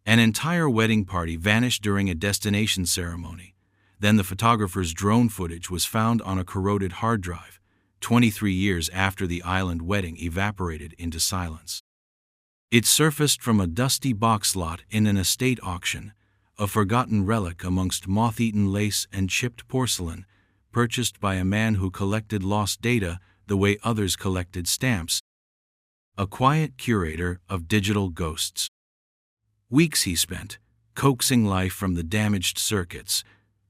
An entire wedding party vanished during a destination ceremony. Then the photographer's drone footage was found on a corroded hard drive, 23 years after the island wedding evaporated into silence. It surfaced from a dusty box lot in an estate auction, a forgotten relic amongst moth-eaten lace and chipped porcelain, purchased by a man who collected lost data the way others collected stamps. A quiet curator of digital ghosts. Weeks he spent, coaxing life from the damaged circuits,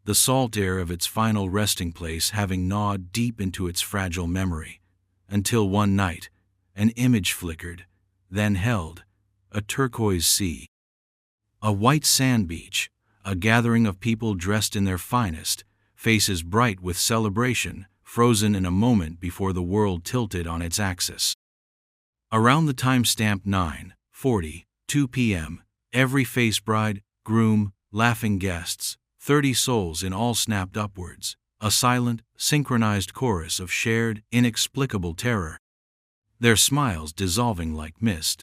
the salt air of its final resting place having gnawed deep into its fragile memory, until one night, an image flickered, then held, a turquoise sea. A white sand beach, a gathering of people dressed in their finest, faces bright with celebration, frozen in a moment before the world tilted on its axis. Around the timestamp 9:42 p.m., every face bride, groom, laughing guests, 30 souls in all snapped upwards, a silent, synchronized chorus of shared, inexplicable terror. Their smiles dissolving like mist.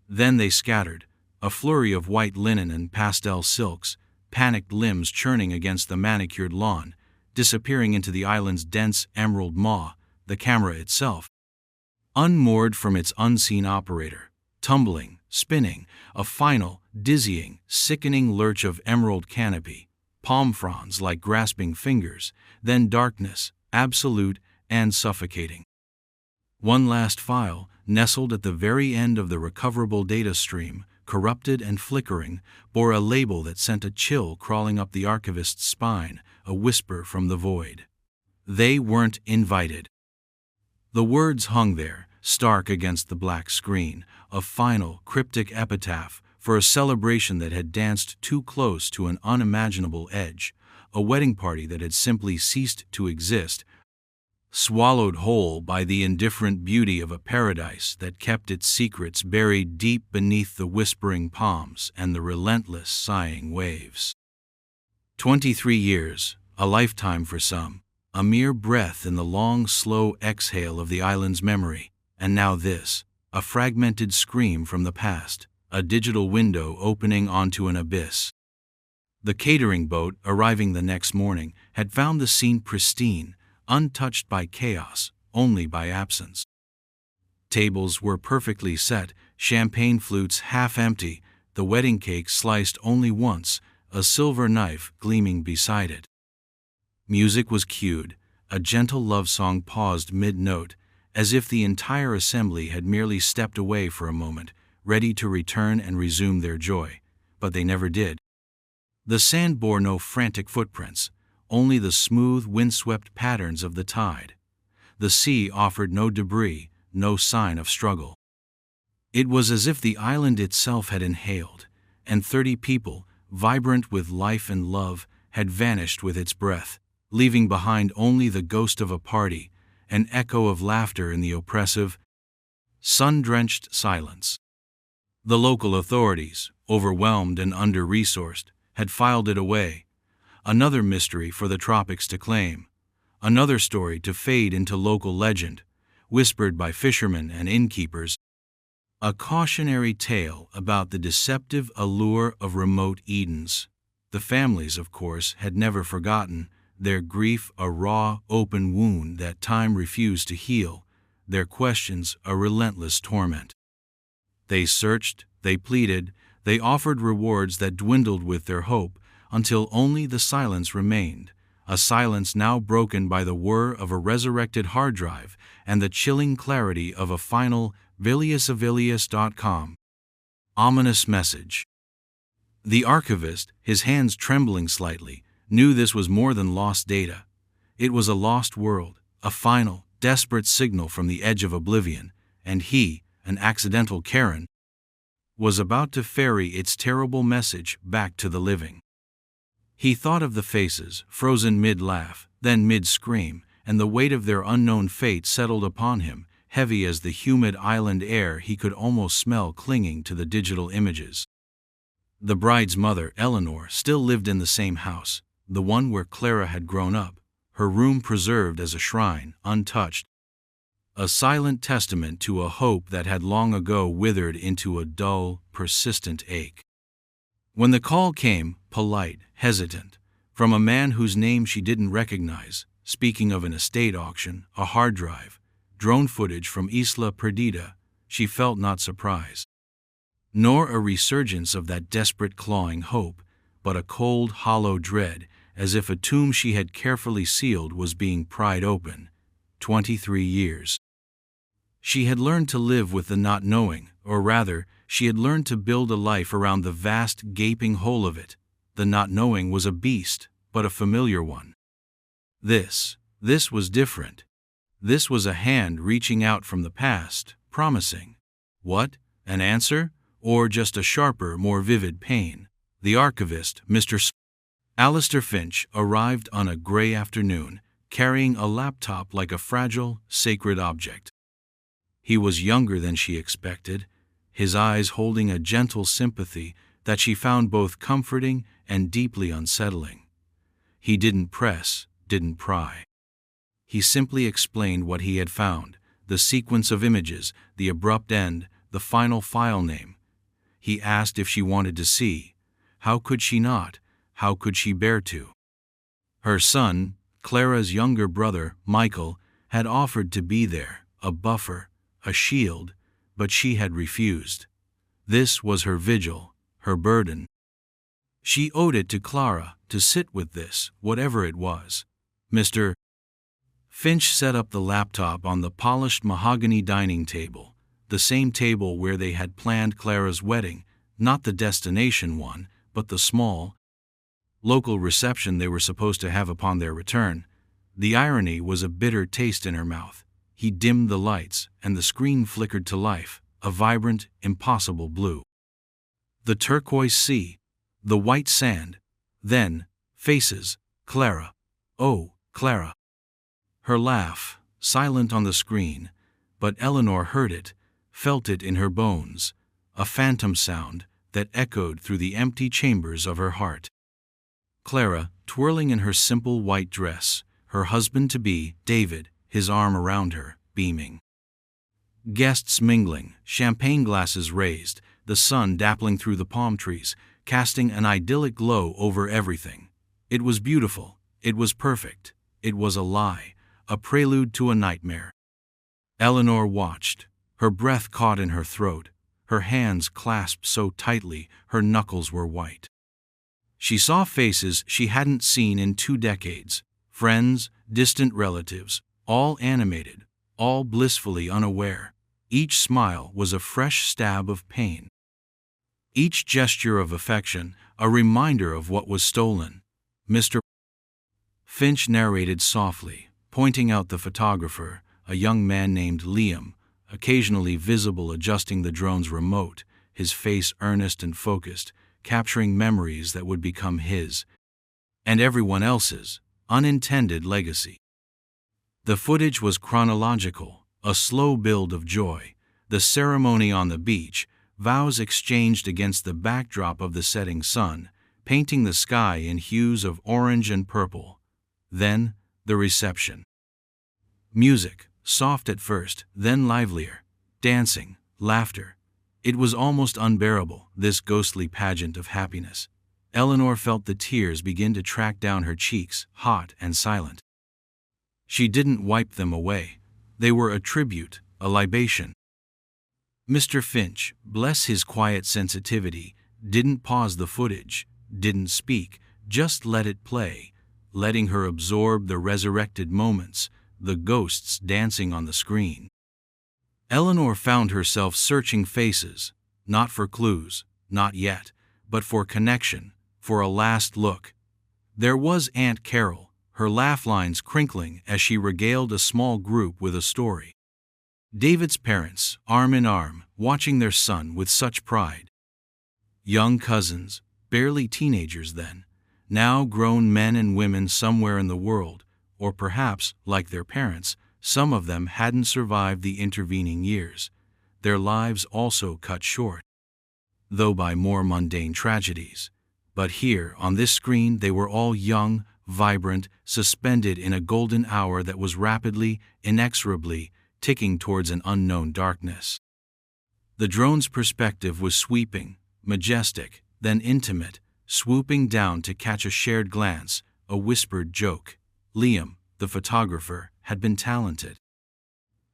Then they scattered, a flurry of white linen and pastel silks, panicked limbs churning against the manicured lawn, disappearing into the island's dense emerald maw, the camera itself. Unmoored from its unseen operator, tumbling, spinning, a final, dizzying, sickening lurch of emerald canopy, palm fronds like grasping fingers, then darkness, absolute and suffocating. One last file, nestled at the very end of the recoverable data stream, corrupted and flickering, bore a label that sent a chill crawling up the archivist's spine, a whisper from the void. They weren't invited. The words hung there, stark against the black screen, a final, cryptic epitaph for a celebration that had danced too close to an unimaginable edge, a wedding party that had simply ceased to exist, swallowed whole by the indifferent beauty of a paradise that kept its secrets buried deep beneath the whispering palms and the relentless sighing waves. 23 years, a lifetime for some, a mere breath in the long, slow exhale of the island's memory, and now this, a fragmented scream from the past, a digital window opening onto an abyss. The catering boat, arriving the next morning, had found the scene pristine, untouched by chaos, only by absence. Tables were perfectly set, champagne flutes half empty, the wedding cake sliced only once, a silver knife gleaming beside it. Music was cued, a gentle love song paused mid-note, as if the entire assembly had merely stepped away for a moment, ready to return and resume their joy, but they never did. The sand bore no frantic footprints, only the smooth, windswept patterns of the tide. The sea offered no debris, no sign of struggle. It was as if the island itself had inhaled, and 30 people, vibrant with life and love, had vanished with its breath, leaving behind only the ghost of a party, an echo of laughter in the oppressive, sun-drenched silence. The local authorities, overwhelmed and under-resourced, had filed it away. Another mystery for the tropics to claim. Another story to fade into local legend, whispered by fishermen and innkeepers. A cautionary tale about the deceptive allure of remote Edens. The families, of course, had never forgotten, their grief a raw, open wound that time refused to heal, their questions a relentless torment. They searched, they pleaded, they offered rewards that dwindled with their hope, until only the silence remained, a silence now broken by the whir of a resurrected hard drive and the chilling clarity of a final viliusavilius.com ominous message. The archivist, his hands trembling slightly, knew this was more than lost data. It was a lost world, a final, desperate signal from the edge of oblivion, and he, an accidental Karen, was about to ferry its terrible message back to the living. He thought of the faces, frozen mid-laugh, then mid-scream, and the weight of their unknown fate settled upon him, heavy as the humid island air he could almost smell clinging to the digital images. The bride's mother, Eleanor, still lived in the same house, the one where Clara had grown up, her room preserved as a shrine, untouched. A silent testament to a hope that had long ago withered into a dull, persistent ache. When the call came, polite, hesitant, from a man whose name she didn't recognize, speaking of an estate auction, a hard drive, drone footage from Isla Perdida, she felt not surprise, nor a resurgence of that desperate clawing hope, but a cold, hollow dread, as if a tomb she had carefully sealed was being pried open. 23 years. She had learned to live with the not knowing, or rather, she had learned to build a life around the vast, gaping hole of it. The not knowing was a beast, but a familiar one. This was different. This was a hand reaching out from the past, promising. What? An answer? Or just a sharper, more vivid pain? The archivist, Mr. Alistair Finch, arrived on a gray afternoon, carrying a laptop like a fragile, sacred object. He was younger than she expected, his eyes holding a gentle sympathy that she found both comforting and deeply unsettling. He didn't press, didn't pry. He simply explained what he had found, the sequence of images, the abrupt end, the final file name. He asked if she wanted to see. How could she not? How could she bear to? Her son, Clara's younger brother, Michael, had offered to be there, a buffer, a shield, but she had refused. This was her vigil, her burden. She owed it to Clara to sit with this, whatever it was. Mr. Finch set up the laptop on the polished mahogany dining table, the same table where they had planned Clara's wedding, not the destination one, but the small, local reception they were supposed to have upon their return. The irony was a bitter taste in her mouth. He dimmed the lights, and the screen flickered to life, a vibrant, impossible blue. The turquoise sea, the white sand, then, faces, Clara. Oh, Clara. Her laugh, silent on the screen, but Eleanor heard it, felt it in her bones, a phantom sound that echoed through the empty chambers of her heart. Clara, twirling in her simple white dress, her husband-to-be, David, his arm around her, beaming. Guests mingling, champagne glasses raised, the sun dappling through the palm trees, casting an idyllic glow over everything. It was beautiful, it was perfect, it was a lie, a prelude to a nightmare. Eleanor watched, her breath caught in her throat, her hands clasped so tightly her knuckles were white. She saw faces she hadn't seen in 2 decades, friends, distant relatives, all animated, all blissfully unaware. Each smile was a fresh stab of pain. Each gesture of affection, a reminder of what was stolen. Mr. Finch narrated softly, pointing out the photographer, a young man named Liam, occasionally visible adjusting the drone's remote, his face earnest and focused, capturing memories that would become his, and everyone else's, unintended legacy. The footage was chronological, a slow build of joy, the ceremony on the beach, vows exchanged against the backdrop of the setting sun, painting the sky in hues of orange and purple. Then, the reception. Music, soft at first, then livelier, dancing, laughter. It was almost unbearable, this ghostly pageant of happiness. Eleanor felt the tears begin to track down her cheeks, hot and silent. She didn't wipe them away. They were a tribute, a libation. Mr. Finch, bless his quiet sensitivity, didn't pause the footage, didn't speak, just let it play, letting her absorb the resurrected moments, the ghosts dancing on the screen. Eleanor found herself searching faces, not for clues, not yet, but for connection, for a last look. There was Aunt Carol, her laugh lines crinkling as she regaled a small group with a story. David's parents, arm in arm, watching their son with such pride. Young cousins, barely teenagers then, now grown men and women somewhere in the world, or perhaps, like their parents, some of them hadn't survived the intervening years, their lives also cut short, though by more mundane tragedies. But here, on this screen, they were all young, vibrant, suspended in a golden hour that was rapidly, inexorably, ticking towards an unknown darkness. The drone's perspective was sweeping, majestic, then intimate, swooping down to catch a shared glance, a whispered joke. Liam, the photographer, had been talented.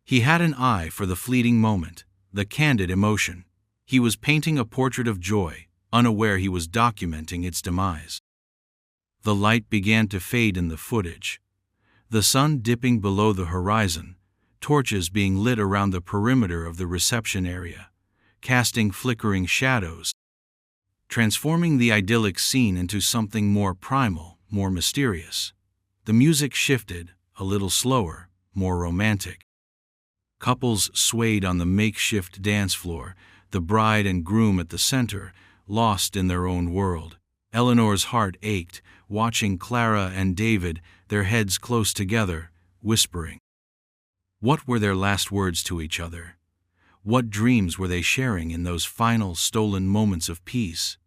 He had an eye for the fleeting moment, the candid emotion. He was painting a portrait of joy, unaware he was documenting its demise. The light began to fade in the footage. The sun dipping below the horizon, torches being lit around the perimeter of the reception area, casting flickering shadows, transforming the idyllic scene into something more primal, more mysterious. The music shifted, a little slower, more romantic. Couples swayed on the makeshift dance floor, the bride and groom at the center, lost in their own world. Eleanor's heart ached, watching Clara and David, their heads close together, whispering. What were their last words to each other? What dreams were they sharing in those final stolen moments of peace?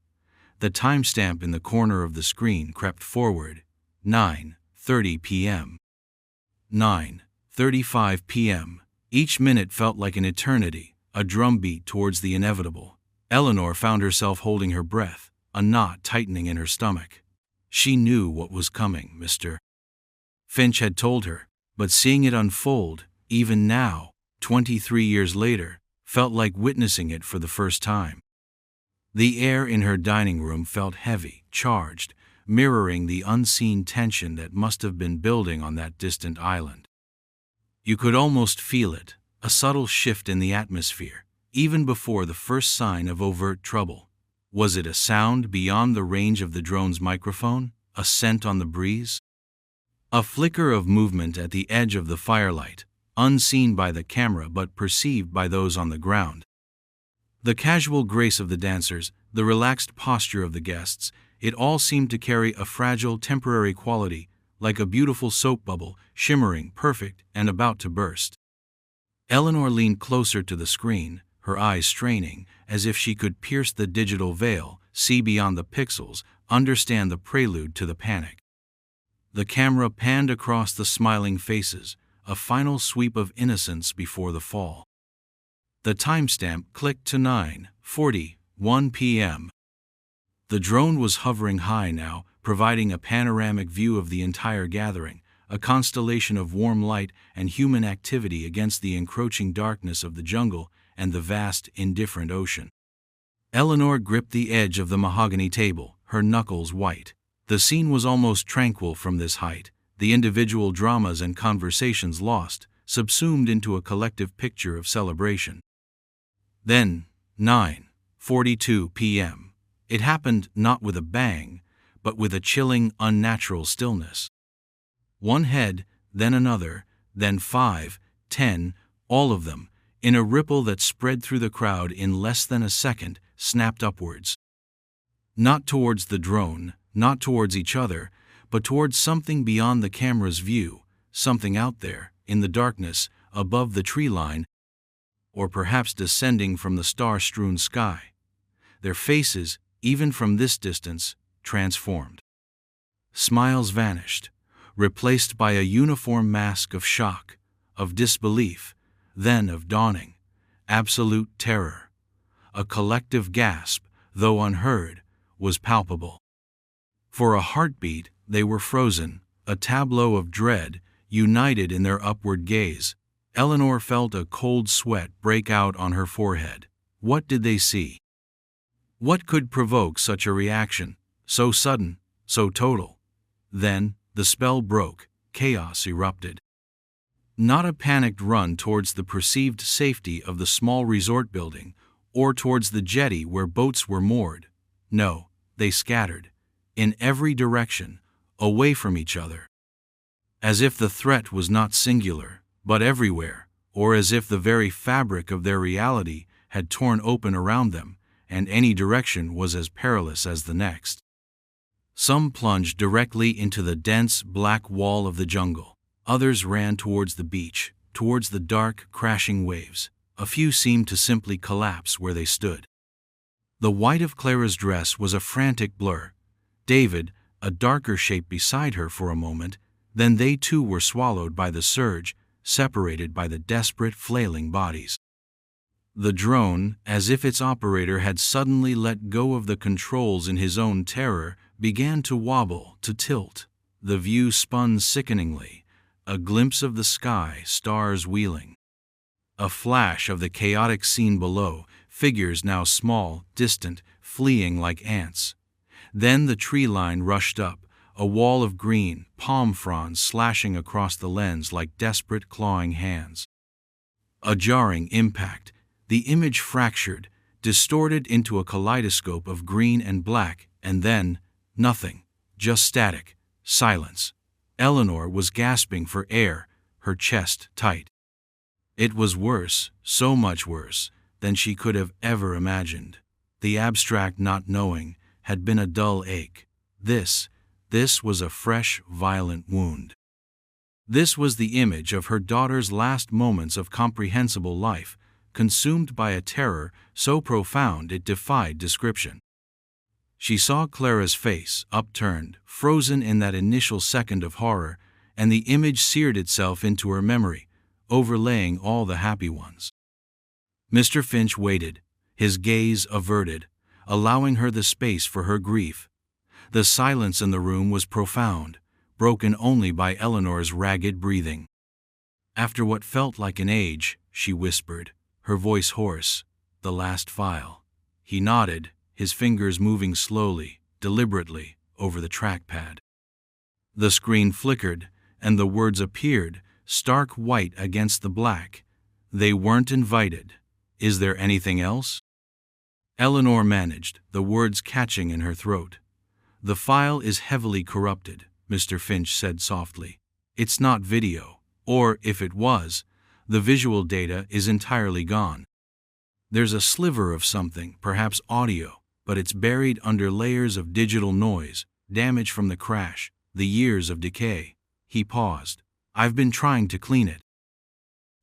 The timestamp in the corner of the screen crept forward. 9:30 p.m. 9:35 p.m. Each minute felt like an eternity, a drumbeat towards the inevitable. Eleanor found herself holding her breath, a knot tightening in her stomach. She knew what was coming, Mr. Finch had told her, but seeing it unfold, even now, 23 years later, felt like witnessing it for the first time. The air in her dining room felt heavy, charged, mirroring the unseen tension that must have been building on that distant island. You could almost feel it, a subtle shift in the atmosphere, even before the first sign of overt trouble. Was it a sound beyond the range of the drone's microphone, a scent on the breeze? A flicker of movement at the edge of the firelight, unseen by the camera but perceived by those on the ground. The casual grace of the dancers, the relaxed posture of the guests, it all seemed to carry a fragile, temporary quality, like a beautiful soap bubble, shimmering, perfect, and about to burst. Eleanor leaned closer to the screen, her eyes straining, as if she could pierce the digital veil, see beyond the pixels, understand the prelude to the panic. The camera panned across the smiling faces, a final sweep of innocence before the fall. The timestamp clicked to 9:41 p.m. The drone was hovering high now, providing a panoramic view of the entire gathering, a constellation of warm light and human activity against the encroaching darkness of the jungle and the vast, indifferent ocean. Eleanor gripped the edge of the mahogany table, her knuckles white. The scene was almost tranquil from this height, the individual dramas and conversations lost, subsumed into a collective picture of celebration. Then, 9:42 p.m. It happened not with a bang, but with a chilling, unnatural stillness. One head, then another, then 5, 10, all of them, in a ripple that spread through the crowd in less than a second, snapped upwards. Not towards the drone, not towards each other, but towards something beyond the camera's view, something out there, in the darkness, above the tree line, or perhaps descending from the star-strewn sky. Their faces, even from this distance, transformed. Smiles vanished, replaced by a uniform mask of shock, of disbelief, then of dawning, absolute terror. A collective gasp, though unheard, was palpable. For a heartbeat, they were frozen, a tableau of dread, united in their upward gaze. Eleanor felt a cold sweat break out on her forehead. What did they see? What could provoke such a reaction, so sudden, so total? Then, the spell broke, chaos erupted. Not a panicked run towards the perceived safety of the small resort building, or towards the jetty where boats were moored. No, they scattered, in every direction, away from each other. As if the threat was not singular, but everywhere, or as if the very fabric of their reality had torn open around them, and any direction was as perilous as the next. Some plunged directly into the dense black wall of the jungle. Others ran towards the beach, towards the dark, crashing waves. A few seemed to simply collapse where they stood. The white of Clara's dress was a frantic blur. David, a darker shape beside her for a moment, then they too were swallowed by the surge, separated by the desperate, flailing bodies. The drone, as if its operator had suddenly let go of the controls in his own terror, began to wobble, to tilt. The view spun sickeningly, a glimpse of the sky, stars wheeling. A flash of the chaotic scene below, figures now small, distant, fleeing like ants. Then the tree line rushed up, a wall of green, palm fronds slashing across the lens like desperate clawing hands. A jarring impact. The image fractured, distorted into a kaleidoscope of green and black, and then, nothing, just static, silence. Eleanor was gasping for air, her chest tight. It was worse, so much worse, than she could have ever imagined. The abstract not knowing had been a dull ache. This was a fresh, violent wound. This was the image of her daughter's last moments of comprehensible life, consumed by a terror so profound it defied description. She saw Clara's face, upturned, frozen in that initial second of horror, and the image seared itself into her memory, overlaying all the happy ones. Mr. Finch waited, his gaze averted, allowing her the space for her grief. The silence in the room was profound, broken only by Eleanor's ragged breathing. "After what felt like an age," she whispered, her voice hoarse, "the last file." He nodded, his fingers moving slowly, deliberately, over the trackpad. The screen flickered, and the words appeared, stark white against the black. "They weren't invited. Is there anything else?" Eleanor managed, the words catching in her throat. "The file is heavily corrupted," Mr. Finch said softly. "It's not video, or, if it was, the visual data is entirely gone. There's a sliver of something, perhaps audio, but it's buried under layers of digital noise, damage from the crash, the years of decay." He paused. "I've been trying to clean it.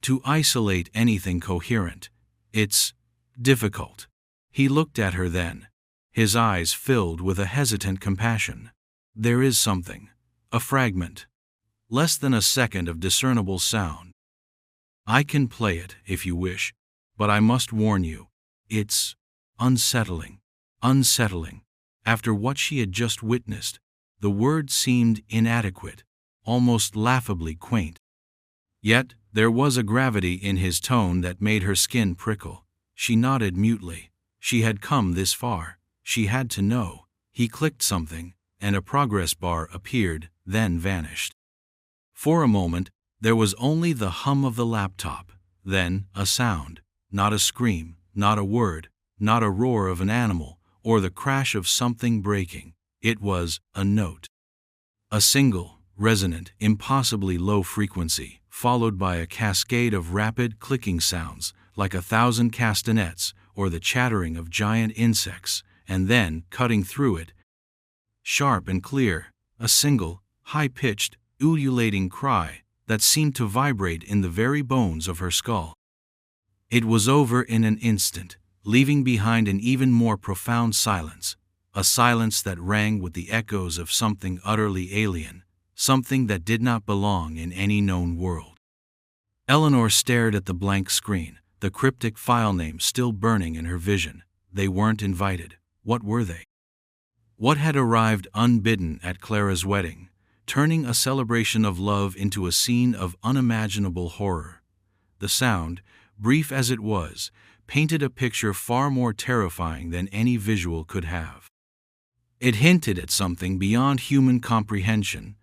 To isolate anything coherent. It's difficult." He looked at her then, his eyes filled with a hesitant compassion. "There is something. A fragment. Less than a second of discernible sound. I can play it, if you wish, but I must warn you, it's unsettling. Unsettling." After what she had just witnessed, the word seemed inadequate, almost laughably quaint. Yet there was a gravity in his tone that made her skin prickle. She nodded mutely. She had come this far. She had to know. He clicked something, and a progress bar appeared, then vanished. For a moment, there was only the hum of the laptop, then a sound, not a scream, not a word, not a roar of an animal, or the crash of something breaking. It was a note. A single, resonant, impossibly low frequency, followed by a cascade of rapid clicking sounds, like 1,000 castanets, or the chattering of giant insects, and then, cutting through it, sharp and clear, a single, high-pitched, ululating cry that seemed to vibrate in the very bones of her skull. It was over in an instant, leaving behind an even more profound silence, a silence that rang with the echoes of something utterly alien, something that did not belong in any known world. Eleanor stared at the blank screen, the cryptic file name still burning in her vision. They weren't invited. What were they? What had arrived unbidden at Clara's wedding, turning a celebration of love into a scene of unimaginable horror? The sound, brief as it was, painted a picture far more terrifying than any visual could have. It hinted at something beyond human comprehension,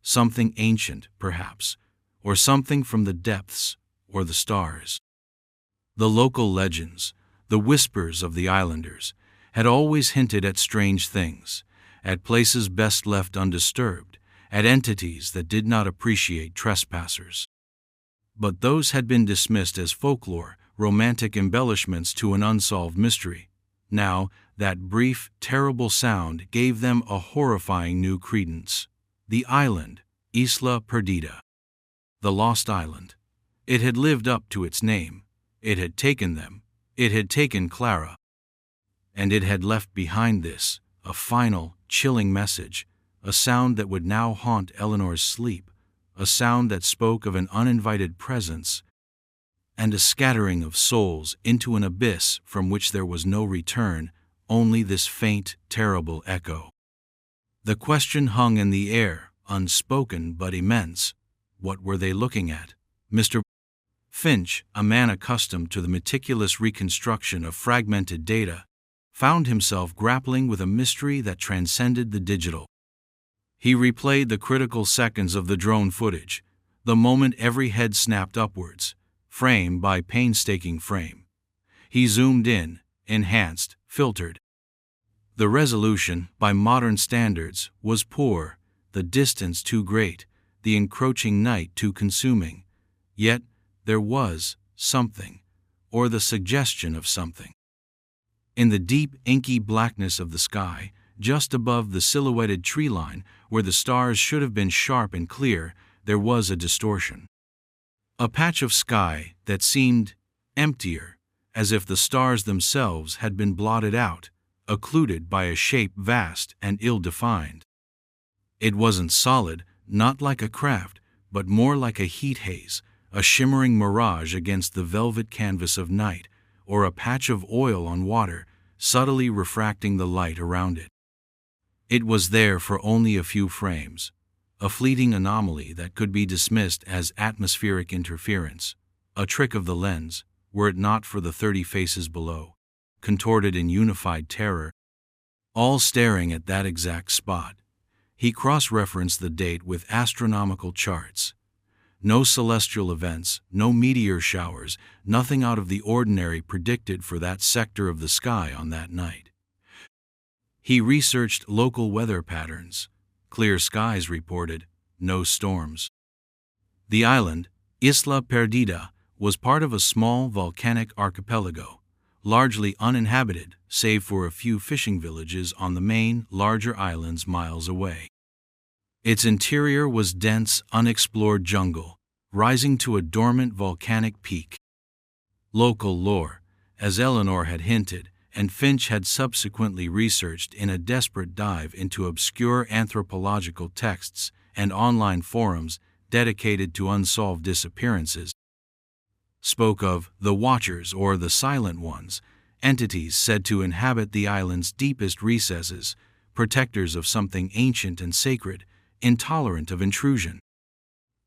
something ancient, perhaps, or something from the depths or the stars. The local legends, the whispers of the islanders, had always hinted at strange things, at places best left undisturbed, at entities that did not appreciate trespassers. But those had been dismissed as folklore, romantic embellishments to an unsolved mystery. Now, that brief, terrible sound gave them a horrifying new credence. The island, Isla Perdida. The lost island. It had lived up to its name. It had taken them. It had taken Clara. And it had left behind this, a final, chilling message, a sound that would now haunt Eleanor's sleep, a sound that spoke of an uninvited presence, and a scattering of souls into an abyss from which there was no return, only this faint, terrible echo. The question hung in the air, unspoken but immense. What were they looking at? Mr. Finch, a man accustomed to the meticulous reconstruction of fragmented data, found himself grappling with a mystery that transcended the digital. He replayed the critical seconds of the drone footage, the moment every head snapped upwards, frame by painstaking frame. He zoomed in, enhanced, filtered. The resolution, by modern standards, was poor, the distance too great, the encroaching night too consuming. Yet, there was something, or the suggestion of something. In the deep, inky blackness of the sky, just above the silhouetted tree line, where the stars should have been sharp and clear, there was a distortion. A patch of sky that seemed emptier, as if the stars themselves had been blotted out, occluded by a shape vast and ill-defined. It wasn't solid, not like a craft, but more like a heat haze, a shimmering mirage against the velvet canvas of night, or a patch of oil on water, subtly refracting the light around it. It was there for only a few frames, a fleeting anomaly that could be dismissed as atmospheric interference, a trick of the lens, were it not for the 30 faces below, contorted in unified terror, all staring at that exact spot. He cross-referenced the date with astronomical charts. No celestial events, no meteor showers, nothing out of the ordinary predicted for that sector of the sky on that night. He researched local weather patterns. Clear skies reported, no storms. The island, Isla Perdida, was part of a small volcanic archipelago, largely uninhabited save for a few fishing villages on the main, larger islands miles away. Its interior was dense, unexplored jungle, rising to a dormant volcanic peak. Local lore, as Eleanor had hinted, and Finch had subsequently researched in a desperate dive into obscure anthropological texts and online forums dedicated to unsolved disappearances, spoke of the Watchers or the Silent Ones, entities said to inhabit the island's deepest recesses, protectors of something ancient and sacred, intolerant of intrusion.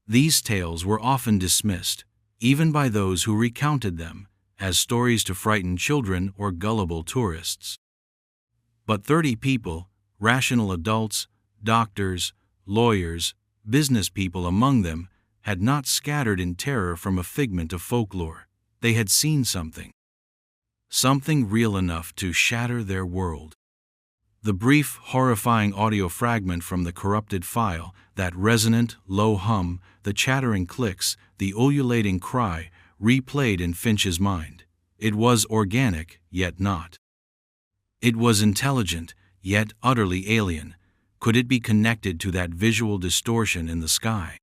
These tales were often dismissed, even by those who recounted them, as stories to frighten children or gullible tourists. But 30 people, rational adults, doctors, lawyers, business people among them, had not scattered in terror from a figment of folklore. They had seen something. Something real enough to shatter their world. The brief, horrifying audio fragment from the corrupted file, that resonant, low hum, the chattering clicks, the ululating cry, replayed in Finch's mind. It was organic, yet not. It was intelligent, yet utterly alien. Could it be connected to that visual distortion in the sky?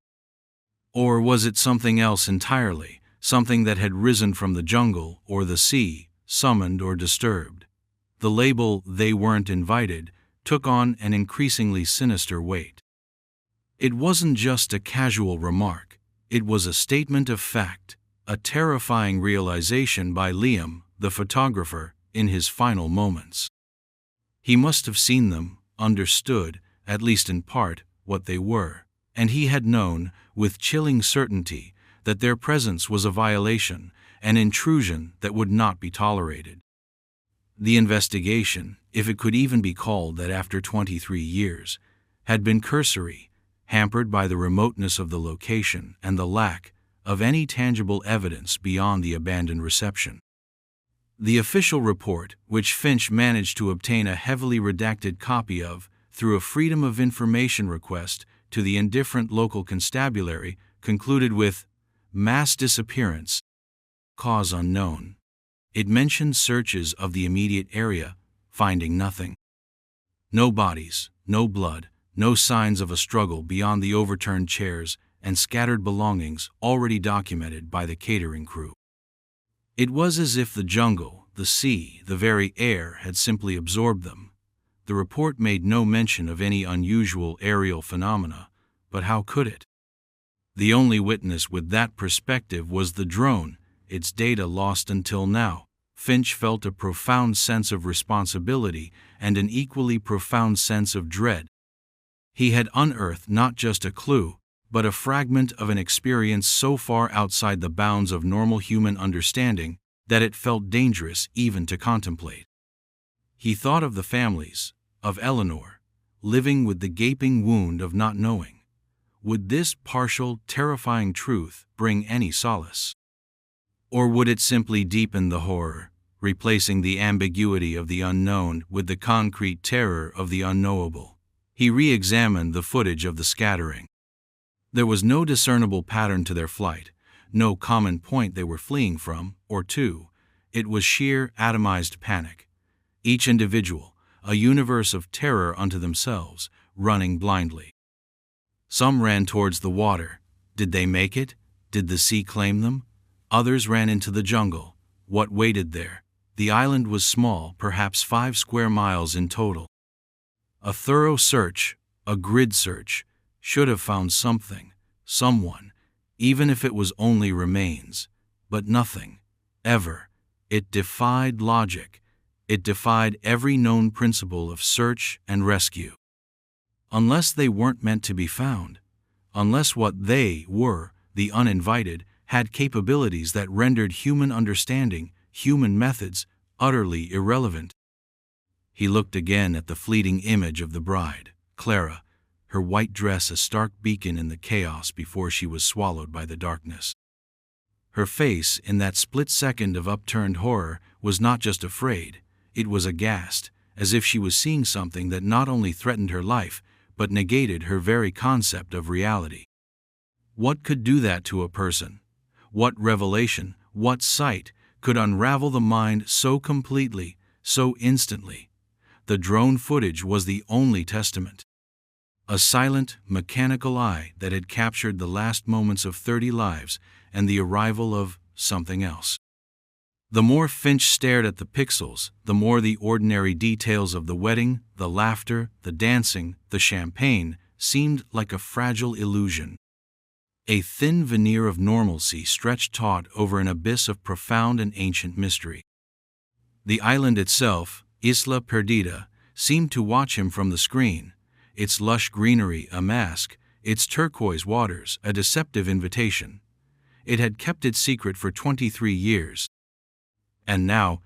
Or was it something else entirely, something that had risen from the jungle or the sea, summoned or disturbed? The label, "they weren't invited," took on an increasingly sinister weight. It wasn't just a casual remark, it was a statement of fact, a terrifying realization by Liam, the photographer, in his final moments. He must have seen them, understood, at least in part, what they were, and he had known, with chilling certainty, that their presence was a violation, an intrusion that would not be tolerated. The investigation, if it could even be called that after 23 years, had been cursory, hampered by the remoteness of the location and the lack of any tangible evidence beyond the abandoned reception. The official report, which Finch managed to obtain a heavily redacted copy of through a Freedom of Information request to the indifferent local constabulary, concluded with mass disappearance, cause unknown. It mentioned searches of the immediate area, finding nothing. No bodies, no blood, no signs of a struggle beyond the overturned chairs and scattered belongings already documented by the catering crew. It was as if the jungle, the sea, the very air had simply absorbed them. The report made no mention of any unusual aerial phenomena, but how could it? The only witness with that perspective was the drone, its data lost until now, Finch felt a profound sense of responsibility and an equally profound sense of dread. He had unearthed not just a clue, but a fragment of an experience so far outside the bounds of normal human understanding that it felt dangerous even to contemplate. He thought of the families, of Eleanor, living with the gaping wound of not knowing. Would this partial, terrifying truth bring any solace? Or would it simply deepen the horror, replacing the ambiguity of the unknown with the concrete terror of the unknowable? He re-examined the footage of the scattering. There was no discernible pattern to their flight, no common point they were fleeing from, or to. It was sheer, atomized panic. Each individual, a universe of terror unto themselves, running blindly. Some ran towards the water. Did they make it? Did the sea claim them? Others ran into the jungle. What waited there? The island was small, perhaps 5 square miles in total. A thorough search, a grid search, should have found something, someone, even if it was only remains. But nothing. Ever. It defied logic. It defied every known principle of search and rescue. Unless they weren't meant to be found. Unless what they were, the uninvited, had capabilities that rendered human understanding, human methods, utterly irrelevant. He looked again at the fleeting image of the bride, Clara, her white dress a stark beacon in the chaos before she was swallowed by the darkness. Her face, in that split second of upturned horror, was not just afraid, it was aghast, as if she was seeing something that not only threatened her life, but negated her very concept of reality. What could do that to a person? What revelation, what sight, could unravel the mind so completely, so instantly? The drone footage was the only testament. A silent, mechanical eye that had captured the last moments of 30 lives and the arrival of something else. The more Finch stared at the pixels, the more the ordinary details of the wedding, the laughter, the dancing, the champagne, seemed like a fragile illusion. A thin veneer of normalcy stretched taut over an abyss of profound and ancient mystery. The island itself, Isla Perdida, seemed to watch him from the screen, its lush greenery a mask, its turquoise waters a deceptive invitation. It had kept its secret for 23 years. And now,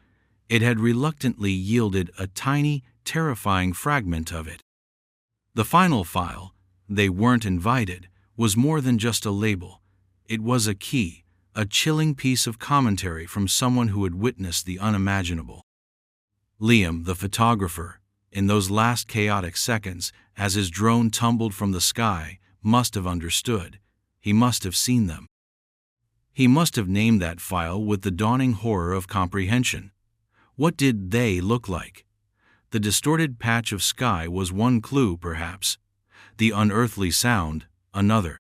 it had reluctantly yielded a tiny, terrifying fragment of it. The final file, "They weren't invited," was more than just a label. It was a key, a chilling piece of commentary from someone who had witnessed the unimaginable. Liam, the photographer, in those last chaotic seconds, as his drone tumbled from the sky, must have understood. He must have seen them. He must have named that file with the dawning horror of comprehension. What did they look like? The distorted patch of sky was one clue, perhaps. The unearthly sound, another.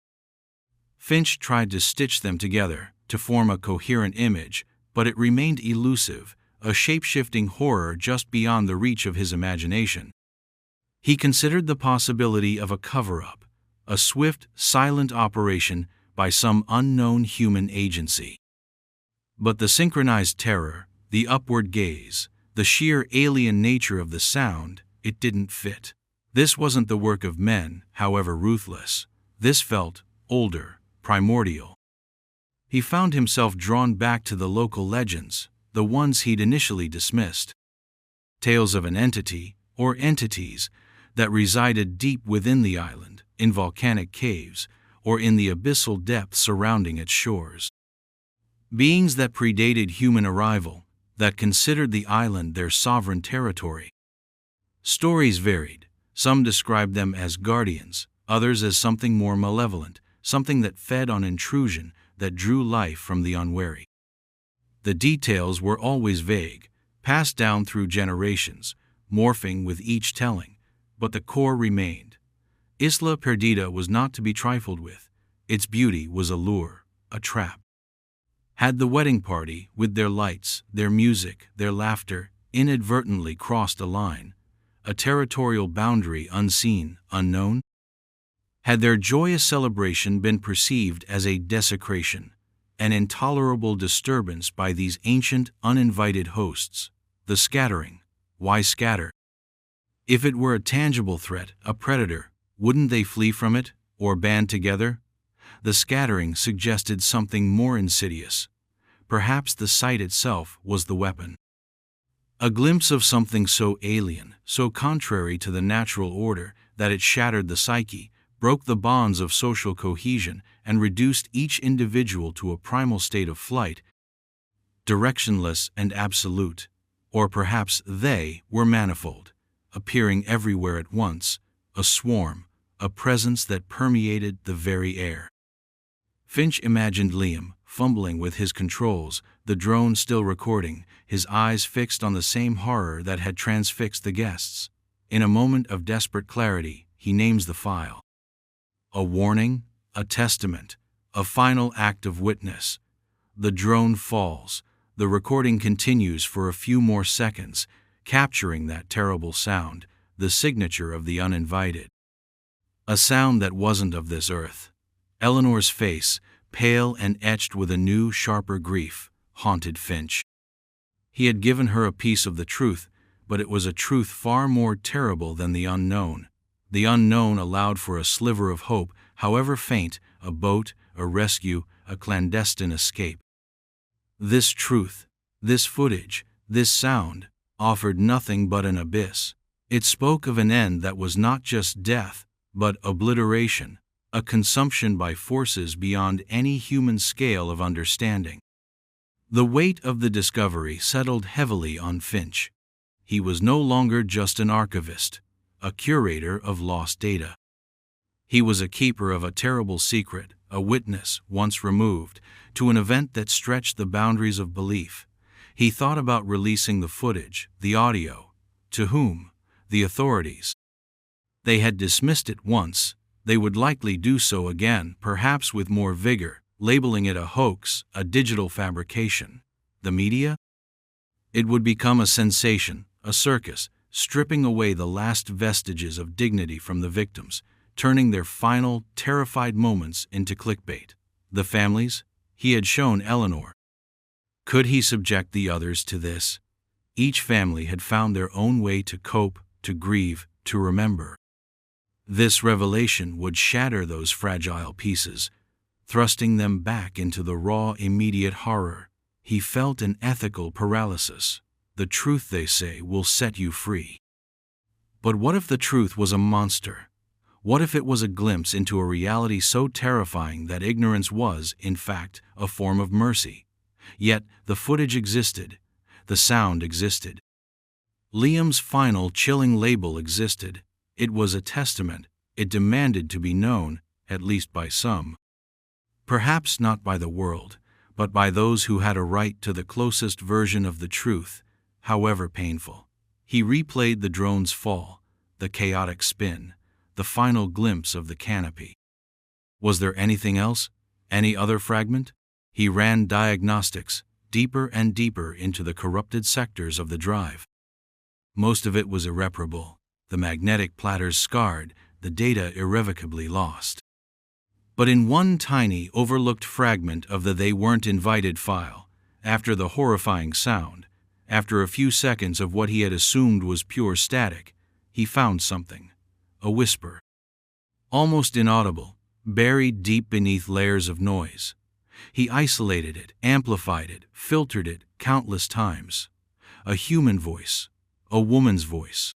Finch tried to stitch them together, to form a coherent image, but it remained elusive, a shape-shifting horror just beyond the reach of his imagination. He considered the possibility of a cover-up, a swift, silent operation by some unknown human agency. But the synchronized terror, the upward gaze, the sheer alien nature of the sound, it didn't fit. This wasn't the work of men, however ruthless. This felt older, primordial. He found himself drawn back to the local legends, the ones he'd initially dismissed. Tales of an entity, or entities, that resided deep within the island, in volcanic caves, or in the abyssal depths surrounding its shores. Beings that predated human arrival, that considered the island their sovereign territory. Stories varied. Some described them as guardians, others as something more malevolent, something that fed on intrusion, that drew life from the unwary. The details were always vague, passed down through generations, morphing with each telling, but the core remained. Isla Perdida was not to be trifled with. Its beauty was a lure, a trap. Had the wedding party, with their lights, their music, their laughter, inadvertently crossed a line, a territorial boundary unseen, unknown? Had their joyous celebration been perceived as a desecration, an intolerable disturbance by these ancient, uninvited hosts. The scattering. Why scatter? If it were a tangible threat, a predator, wouldn't they flee from it, or band together? The scattering suggested something more insidious. Perhaps the sight itself was the weapon. A glimpse of something so alien, so contrary to the natural order, that it shattered the psyche, broke the bonds of social cohesion, and reduced each individual to a primal state of flight, directionless and absolute. Or perhaps they were manifold, appearing everywhere at once, a swarm, a presence that permeated the very air. Finch imagined Liam, fumbling with his controls, the drone still recording, his eyes fixed on the same horror that had transfixed the guests. In a moment of desperate clarity, he names the file. A warning, a testament, a final act of witness. The drone falls. The recording continues for a few more seconds, capturing that terrible sound, the signature of the uninvited. A sound that wasn't of this earth. Eleanor's face, pale and etched with a new, sharper grief, haunted Finch. He had given her a piece of the truth, but it was a truth far more terrible than the unknown. The unknown allowed for a sliver of hope, however faint, a boat, a rescue, a clandestine escape. This truth, this footage, this sound, offered nothing but an abyss. It spoke of an end that was not just death, but obliteration, a consumption by forces beyond any human scale of understanding. The weight of the discovery settled heavily on Finch. He was no longer just an archivist, a curator of lost data. He was a keeper of a terrible secret, a witness, once removed, to an event that stretched the boundaries of belief. He thought about releasing the footage, the audio. To whom? The authorities. They had dismissed it once. They would likely do so again, perhaps with more vigor, labeling it a hoax, a digital fabrication. The media? It would become a sensation, a circus, stripping away the last vestiges of dignity from the victims, turning their final, terrified moments into clickbait. The families? He had shown Eleanor. Could he subject the others to this? Each family had found their own way to cope, to grieve, to remember. This revelation would shatter those fragile pieces, thrusting them back into the raw, immediate horror. He felt an ethical paralysis. The truth, they say, will set you free. But what if the truth was a monster? What if it was a glimpse into a reality so terrifying that ignorance was, in fact, a form of mercy? Yet, the footage existed. The sound existed. Liam's final, chilling label existed. It was a testament. It demanded to be known, at least by some. Perhaps not by the world, but by those who had a right to the closest version of the truth, however painful. He replayed the drone's fall, the chaotic spin, the final glimpse of the canopy. Was there anything else? Any other fragment? He ran diagnostics, deeper and deeper into the corrupted sectors of the drive. Most of it was irreparable, the magnetic platters scarred, the data irrevocably lost. But in one tiny, overlooked fragment of the "they weren't invited" file, after the horrifying sound, after a few seconds of what he had assumed was pure static, he found something. A whisper. Almost inaudible, buried deep beneath layers of noise. He isolated it, amplified it, filtered it countless times. A human voice. A woman's voice.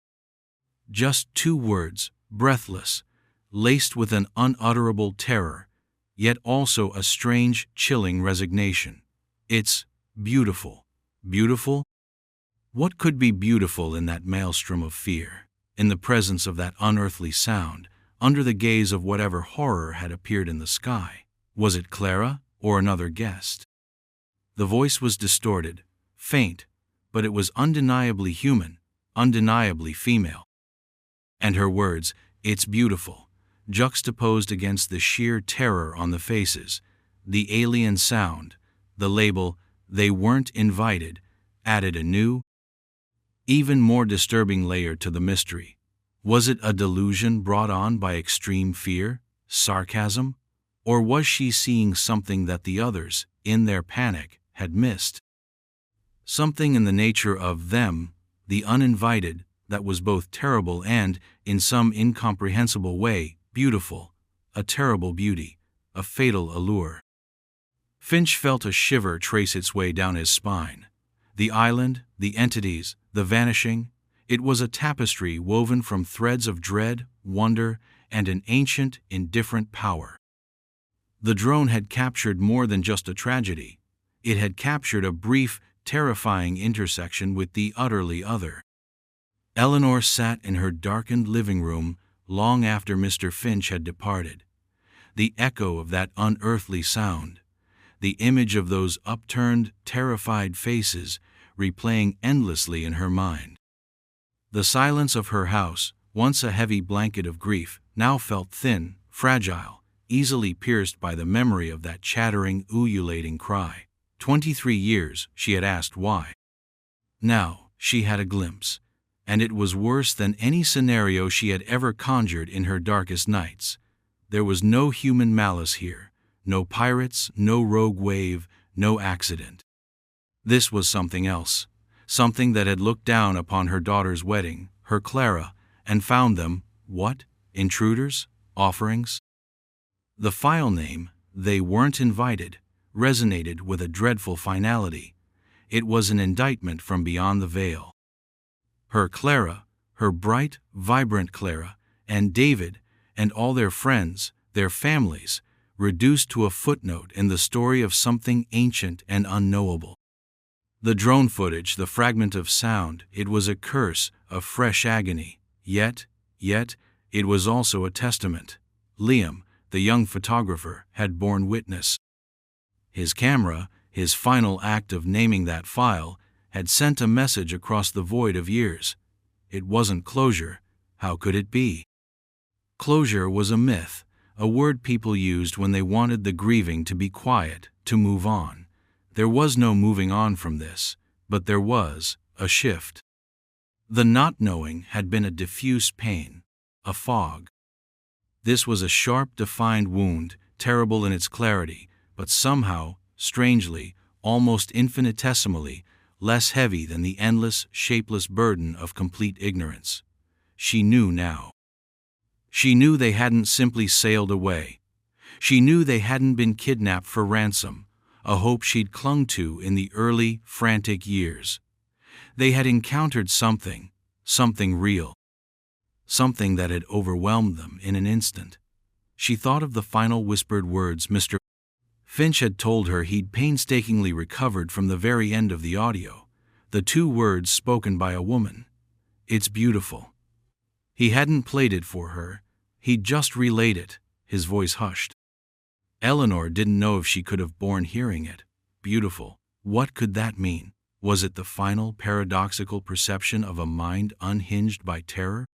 Just 2 words, breathless, laced with an unutterable terror, yet also a strange, chilling resignation. It's beautiful. Beautiful? What could be beautiful in that maelstrom of fear, in the presence of that unearthly sound, under the gaze of whatever horror had appeared in the sky? Was it Clara, or another guest? The voice was distorted, faint, but it was undeniably human, undeniably female. And her words, "It's beautiful," juxtaposed against the sheer terror on the faces, the alien sound, the label, "They weren't invited," added a new, even more disturbing layer to the mystery. Was it a delusion brought on by extreme fear, sarcasm? Or was she seeing something that the others, in their panic, had missed. Something in the nature of them, the uninvited, that was both terrible and, in some incomprehensible way, beautiful. A terrible beauty, a fatal allure. Finch felt a shiver trace its way down his spine. The island, the entities, the vanishing, it was a tapestry woven from threads of dread, wonder, and an ancient, indifferent power. The drone had captured more than just a tragedy. It had captured a brief, terrifying intersection with the utterly other. Eleanor sat in her darkened living room long after Mr. Finch had departed. The echo of that unearthly sound, the image of those upturned, terrified faces replaying endlessly in her mind. The silence of her house, once a heavy blanket of grief, now felt thin, fragile, easily pierced by the memory of that chattering, ululating cry. 23 years, she had asked why. Now, she had a glimpse, and it was worse than any scenario she had ever conjured in her darkest nights. There was no human malice here, no pirates, no rogue wave, no accident. This was something else, something that had looked down upon her daughter's wedding, her Clara, and found them, what? Intruders? Offerings? The file name, "They Weren't Invited," resonated with a dreadful finality. It was an indictment from beyond the veil. Her Clara, her bright, vibrant Clara, and David, and all their friends, their families, reduced to a footnote in the story of something ancient and unknowable. The drone footage, the fragment of sound, it was a curse, a fresh agony. Yet, it was also a testament. Liam, the young photographer, had borne witness. His camera, his final act of naming that file, had sent a message across the void of years. It wasn't closure. How could it be? Closure was a myth, a word people used when they wanted the grieving to be quiet, to move on. There was no moving on from this, but there was a shift. The not knowing had been a diffuse pain, a fog. This was a sharp, defined wound, terrible in its clarity, but somehow, strangely, almost infinitesimally, less heavy than the endless, shapeless burden of complete ignorance. She knew now. She knew they hadn't simply sailed away. She knew they hadn't been kidnapped for ransom, a hope she'd clung to in the early, frantic years. They had encountered something real. Something that had overwhelmed them in an instant. She thought of the final whispered words Mr. Finch had told her he'd painstakingly recovered from the very end of the audio, the 2 words spoken by a woman. "It's beautiful." He hadn't played it for her, he'd just relayed it, his voice hushed. Eleanor didn't know if she could have borne hearing it. Beautiful. What could that mean? Was it the final paradoxical perception of a mind unhinged by terror?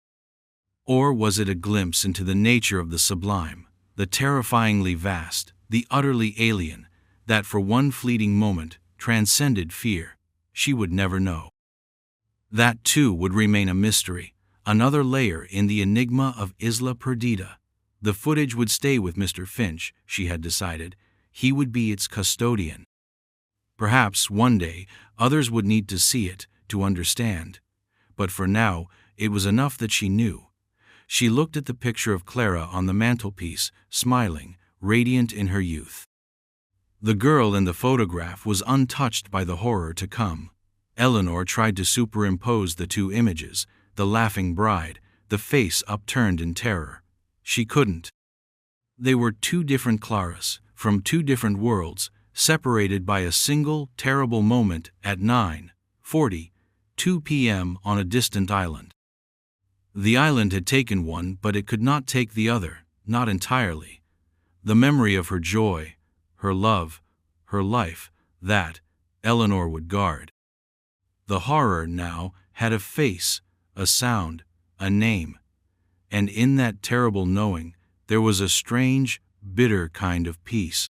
Or was it a glimpse into the nature of the sublime, the terrifyingly vast, the utterly alien, that for one fleeting moment transcended fear? She would never know. That too would remain a mystery, another layer in the enigma of Isla Perdida. The footage would stay with Mr. Finch, she had decided. He would be its custodian. Perhaps one day others would need to see it, to understand. But for now, it was enough that she knew. She looked at the picture of Clara on the mantelpiece, smiling, radiant in her youth. The girl in the photograph was untouched by the horror to come. Eleanor tried to superimpose the 2 images, the laughing bride, the face upturned in terror. She couldn't. They were 2 different Claras, from 2 different worlds, separated by a single, terrible moment at 9:42 p.m. on a distant island. The island had taken one, but it could not take the other, not entirely. The memory of her joy, her love, her life, that Eleanor would guard. The horror now had a face, a sound, a name. And in that terrible knowing, there was a strange, bitter kind of peace.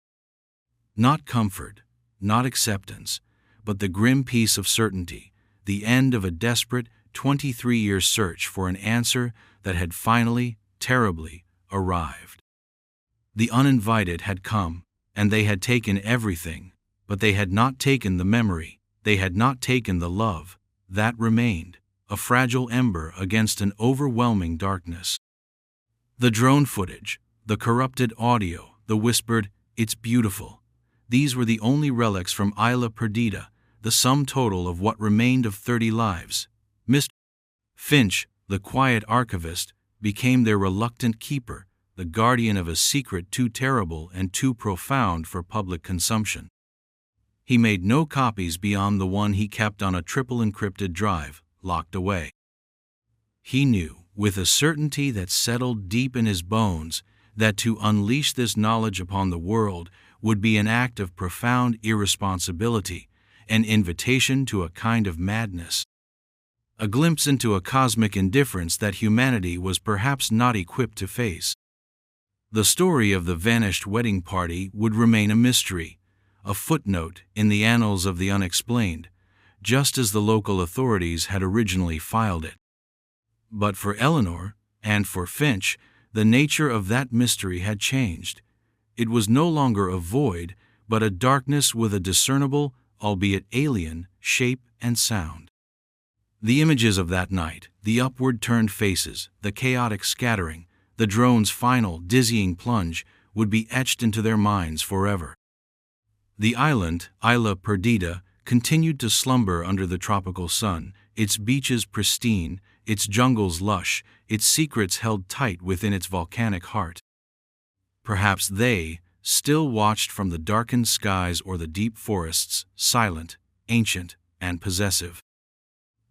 Not comfort, not acceptance, but the grim peace of certainty, the end of a desperate 23-year search for an answer that had finally, terribly, arrived. The uninvited had come, and they had taken everything, but they had not taken the memory, they had not taken the love, that remained, a fragile ember against an overwhelming darkness. The drone footage, the corrupted audio, the whispered, "It's beautiful." These were the only relics from Isla Perdida, the sum total of what remained of 30 lives. Mr. Finch, the quiet archivist, became their reluctant keeper, the guardian of a secret too terrible and too profound for public consumption. He made no copies beyond the one he kept on a triple encrypted drive, locked away. He knew, with a certainty that settled deep in his bones, that to unleash this knowledge upon the world would be an act of profound irresponsibility, an invitation to a kind of madness, a glimpse into a cosmic indifference that humanity was perhaps not equipped to face. The story of the vanished wedding party would remain a mystery, a footnote in the annals of the unexplained, just as the local authorities had originally filed it. But for Eleanor, and for Finch, the nature of that mystery had changed. It was no longer a void, but a darkness with a discernible, albeit alien, shape and sound. The images of that night, the upward-turned faces, the chaotic scattering, the drone's final, dizzying plunge, would be etched into their minds forever. The island, Isla Perdida, continued to slumber under the tropical sun, its beaches pristine, its jungles lush, its secrets held tight within its volcanic heart. Perhaps they still watched from the darkened skies or the deep forests, silent, ancient, and possessive.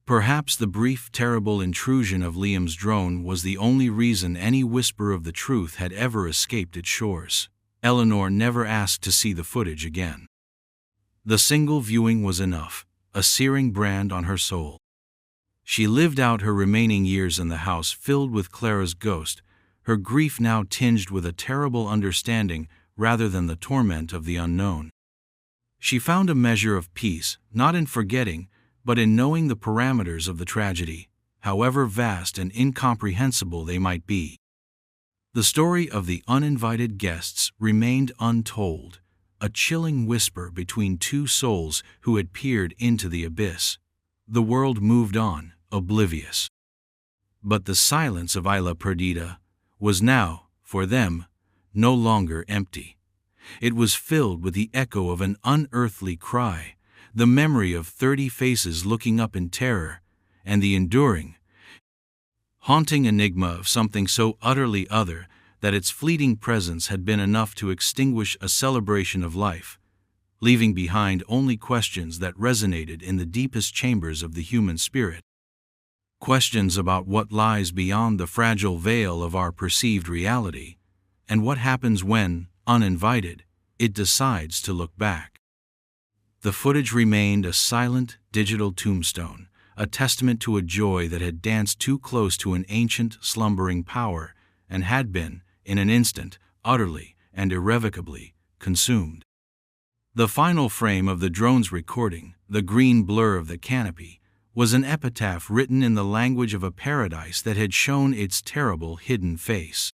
Perhaps the brief, terrible intrusion of Liam's drone was the only reason any whisper of the truth had ever escaped its shores. Eleanor never asked to see the footage again. The single viewing was enough, a searing brand on her soul. She lived out her remaining years in the house filled with Clara's ghost, her grief now tinged with a terrible understanding rather than the torment of the unknown. She found a measure of peace, not in forgetting, but in knowing the parameters of the tragedy, however vast and incomprehensible they might be. The story of the uninvited guests remained untold, a chilling whisper between two souls who had peered into the abyss. The world moved on, oblivious. But the silence of Isla Perdida was now, for them, no longer empty. It was filled with the echo of an unearthly cry, the memory of 30 faces looking up in terror, and the enduring, haunting enigma of something so utterly other that its fleeting presence had been enough to extinguish a celebration of life, leaving behind only questions that resonated in the deepest chambers of the human spirit. Questions about what lies beyond the fragile veil of our perceived reality, and what happens when, uninvited, it decides to look back. The footage remained a silent, digital tombstone, a testament to a joy that had danced too close to an ancient, slumbering power, and had been, in an instant, utterly and irrevocably consumed. The final frame of the drone's recording, the green blur of the canopy, was an epitaph written in the language of a paradise that had shown its terrible hidden face.